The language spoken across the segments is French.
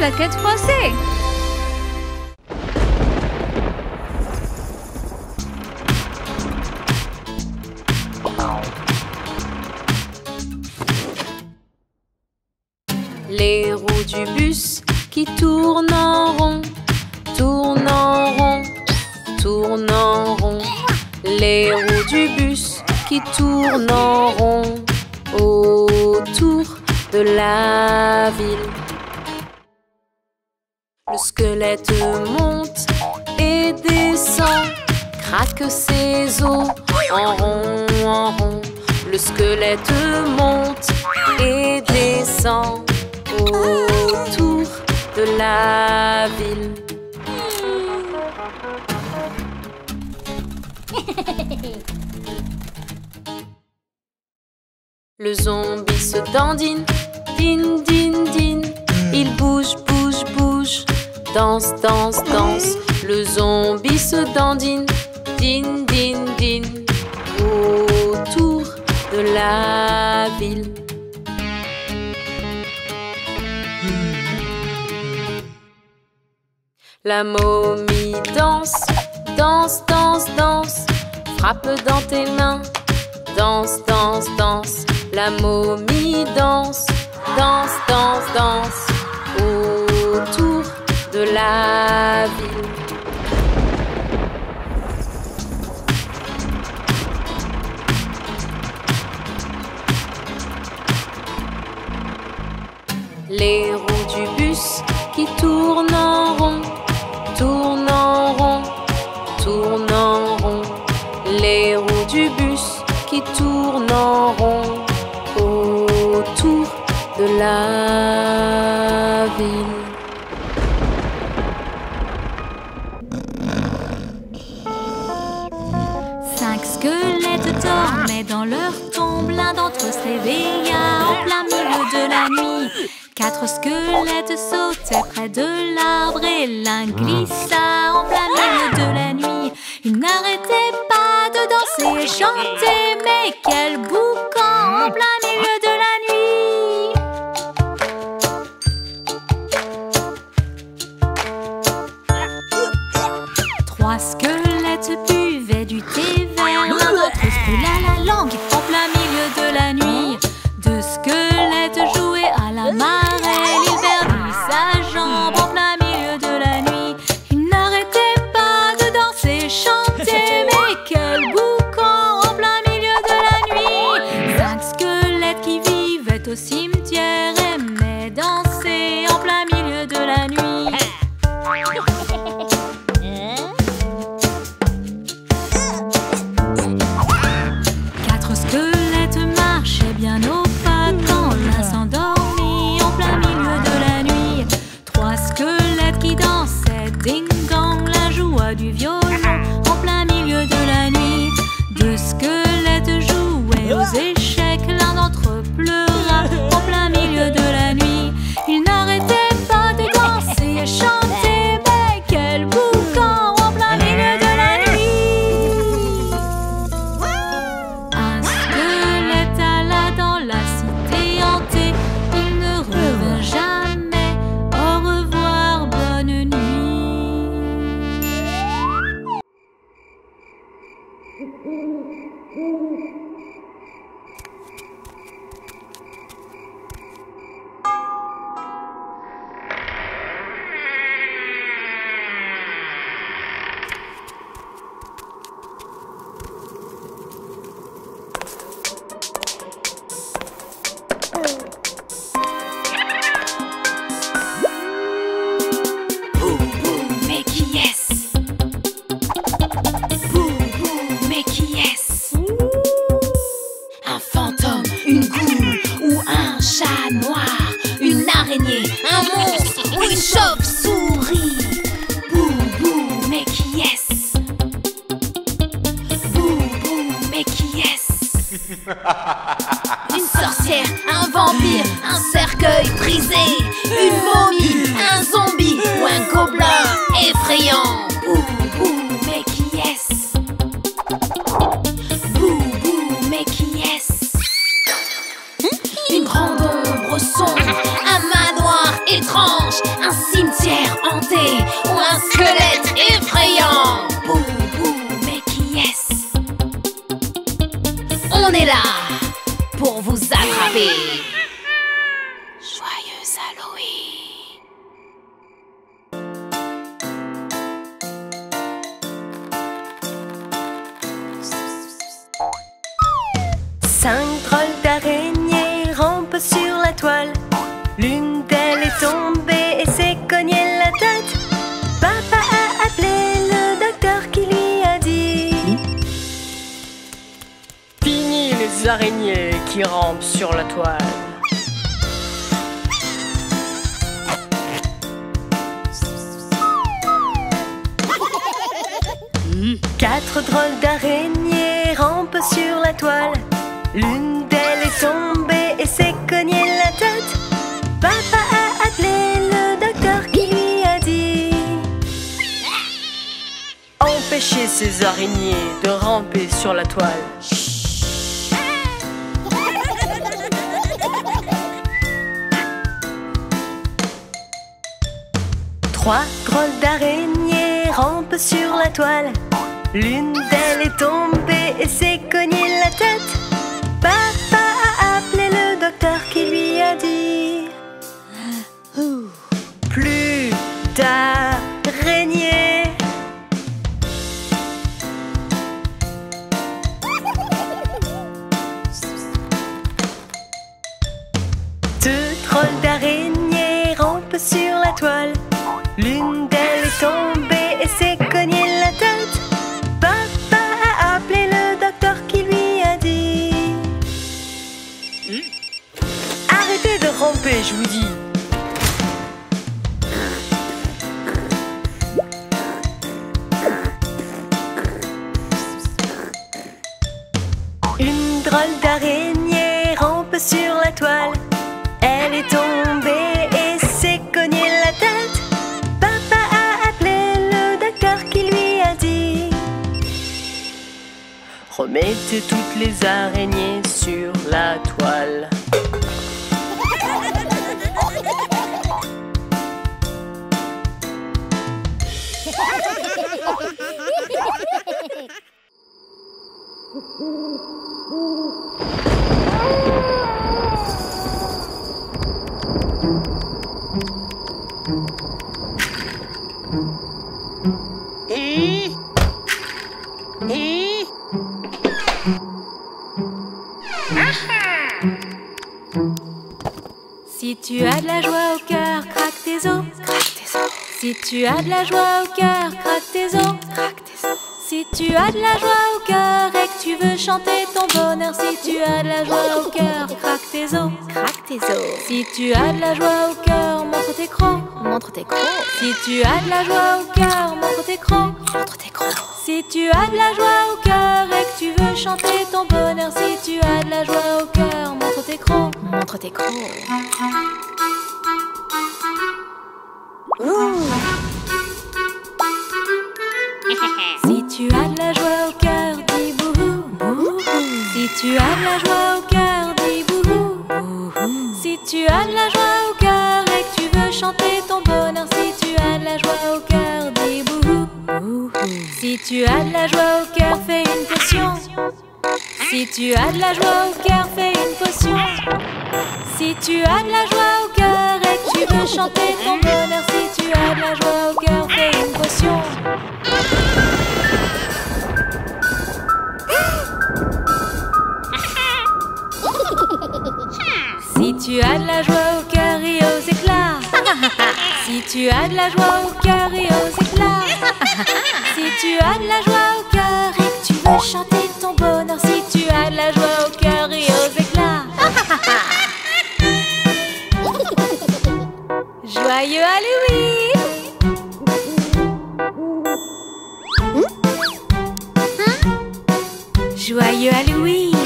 plaquettes froissées. Les roues du bus qui tournent en rond, tournent en rond, tournent en rond. Les roues du bus qui tournent en rond autour de la ville. Le squelette monte et descend, craque ses os en rond, en rond. Le squelette monte et descend autour de la ville. Le zombie se dandine, din, din, din. Il bouge, bouge, bouge, danse, danse, danse. Le zombie se dandine, din, din, din, autour de la ville. La momie danse, danse, danse, danse. Frappe dans tes mains, danse, danse, danse. La momie danse, danse, danse, danse autour de la ville. Les roues du bus qui tournent en rond, tournent en rond, tournent en rond. Les roues du bus qui tournent en rond autour de la ville. Cinq squelettes dormaient dans leur tombe. L'un d'entre eux s'éveilla en plein milieu de la nuit. 4 squelettes sautaient près de l'arbre et l'un glissa en plein milieu de la nuit. Il n'arrêtait pas de danser et chanter, mais quel boucan en plein milieu de la nuit! 3 squelettes buvaient du thé vert. L'un d'entre eux brûla la langue en plein milieu de la nuit. 2 squelettes jouaient à la marelle. Il perdit sa jambe en plein milieu de la nuit. Il n'arrêtait pas de danser et chanter, mais quel boucan en plein milieu de la nuit! 5 squelettes qui vivaient au cimetière aimaient danser en plein milieu de la nuit. 4 squelettes marchaient bien au pas quand l'un s'endormit en plein milieu de la nuit. 3 squelettes qui dansaient ding-dong, l'un joua du violon en plein milieu de la nuit. 2 squelettes jouaient aux échecs, l'un d'entre eux pleura en plein milieu de la nuit. Il n'arrêtait pas de danser et chanter, mais quel boucan en plein milieu de la nuit! Un squelette alla dans la cité hantée. Il ne revint jamais. Au revoir, bonne nuit. Mais qui est-ce? Mais qui est-ce? Un fantôme, une goule ou un chat noir? Une araignée, un monstre ou une chauve-souris? Boubou, mais qui est-ce? Boubou, mais qui est-ce? Une sorcière, un vampire, un cercueil brisé, une momie, un zombie ou un gobelin effrayant? Boubou, mais qui est-ce? Boubou, mais qui est-ce? Une grande ombre sombre, un manoir étrange, un On est là pour vous attraper. Joyeux Halloween. 5 drôles d'araignées rampent sur la toile. L'une d'elles est tombée et s'est cognée la tête. Papa a appelé le docteur qui lui a dit: fini les araignées qui rampent sur la toile. Quatre drôles d'araignées rampent sur la toile. L'une d'elles est tombée et s'est cognée la tête. Papa a appelé le docteur qui lui a dit: empêchez ces araignées de ramper sur la toile. Trois drôles d'araignées rampent sur la toile. L'une d'elles est tombée et s'est cognée la tête. Papa a appelé le docteur qui lui a dit: plus d'araignées. Deux drôles d'araignées rampent sur la toile. L'une d'elles est tombée et s'est cognée la tête. Papa a appelé le docteur qui lui a dit: arrêtez de ramper, je vous dis. Une drôle d'araignée rampe sur la toile. Elle est tombée et s'est cognée la tête. Papa a appelé le docteur qui lui a dit: remettez toutes les araignées sur la toile. Si tu as de la joie au cœur, craque tes os, craque tes os. Si tu as de la joie au cœur, craque tes os, craque tes os. Si tu as de la joie au cœur et que tu veux chanter ton bonheur, si tu as de la joie au cœur, craque tes os, craque tes os. Si tu as de la joie au cœur, montre tes crocs, montre tes crocs. Si tu as de la joie au cœur, montre tes crocs, montre tes crocs. Si tu as de la joie au cœur et que tu veux chanter ton bonheur, si tu as de la joie au cœur, montre tes crocs, montre tes crocs. Si tu as de la joie au cœur, dis bouhou, bouhou. Si tu as de la joie au cœur, dis bouhou, bouhou. Si tu as de la joie au cœur et que tu veux chanter ton bonheur, si tu as de la joie au cœur, dis bouhou, bouhou. Si tu as de la joie au cœur, fais une potion. Si tu as de la joie au cœur, fais une potion. Si tu as de la joie au cœur et que tu veux chanter ton bonheur, si tu as de la joie au cœur, fais une potion. Si tu as de la joie au cœur, ris aux éclats. Si tu as de la joie au cœur, ris aux éclats. Si tu as de la joie au cœur et que tu veux chanter ton bonheur, si tu as de la joie au cœur, ris aux éclats. Joyeux Halloween! Joyeux Halloween!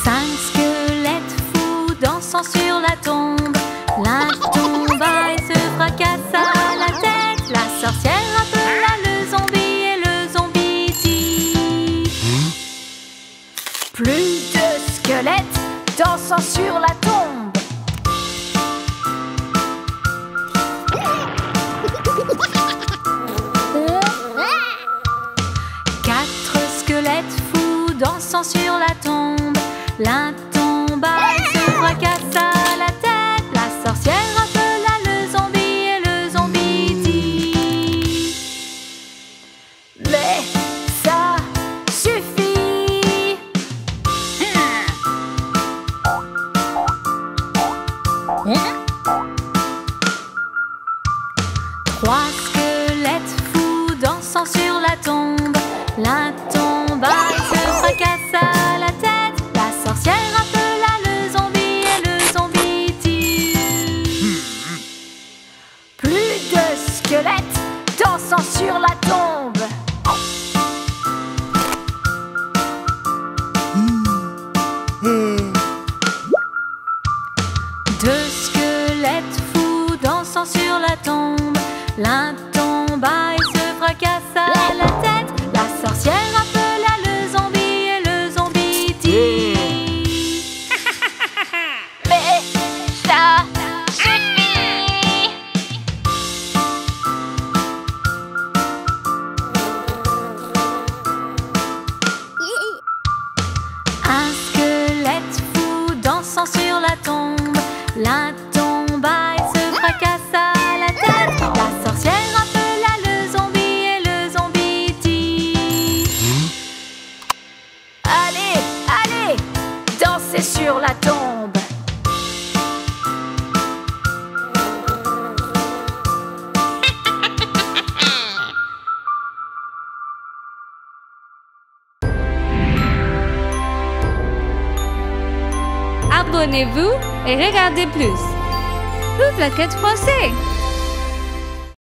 Cinq squelettes fous dansant sur la tombe. L'un tomba et se fracassa la tête. La sorcière appela le zombie et le zombie dit: plus de squelettes dansant sur la tombe. La tombaille se fracassa la tête. La sorcière appela le zombie et le zombie dit: Mais ça suffit. 3 squelettes fous dansant sur la tombe. La tombaille se fracassa la tête. La sorcière appela le zombie et le zombie dit: Plus de squelettes dansant sur la tombe. Deux squelettes fous dansant sur la tombe. La tombaille se fracassa la tête. La sorcière appela le zombie et le zombie dit: Mais ça suffit. Un squelette fou dansant sur la tombe. La tombaille se fracassa la tête. La sorcière appela le zombie et le zombie dit: Allez, allez, dansez sur la tombe. Abonnez-vous et regardez plus. Toute la quête français.